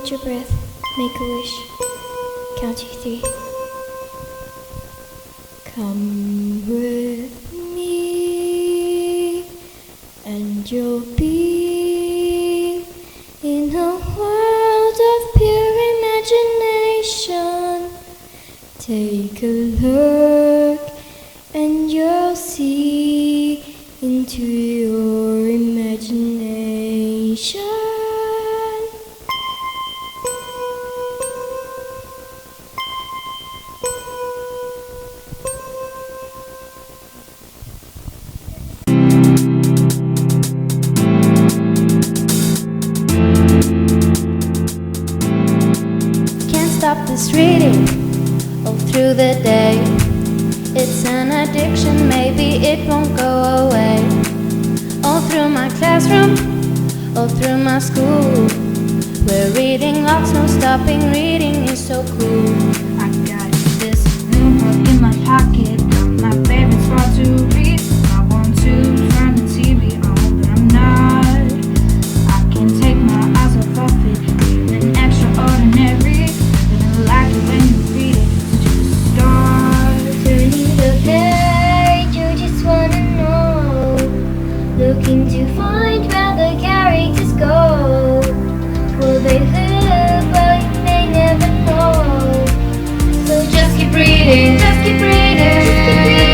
hold your breath, make a wish. Count to 3. Come with me, and you'll be in a world of pure imagination. Take a look, and you'll see into your imagination. Can't stop this reading all through the day. It's an addiction, maybe it won't go away. All through my classroom, all through my school, we're reading lots, no stopping, reading is so cool. I got this new book in my pocket, got my favorite spot to read. I want to turn the TV on, but I'm not. I can't take my eyes off of it, feeling extraordinary. Didn't like it when you read it, so just start. Turning the page, you just wanna know. Looking to find where the characters go. Will they live, but you may never know. So just keep reading, just keep reading, just keep reading.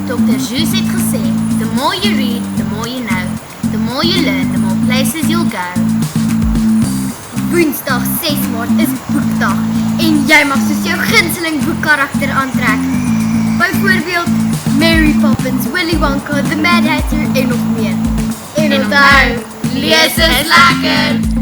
Dr. Seuss het gesê, the more you read, the more you know. The more you learn, the more places you'll go. Woensdag 6 Maart is boekdag en jy mag soos jou gunsteling boekkarakter aantrek. Byvoorbeeld Mary Poppins, Willy Wonka, The Mad Hatter en nog meer. En onthou, lees is lekker!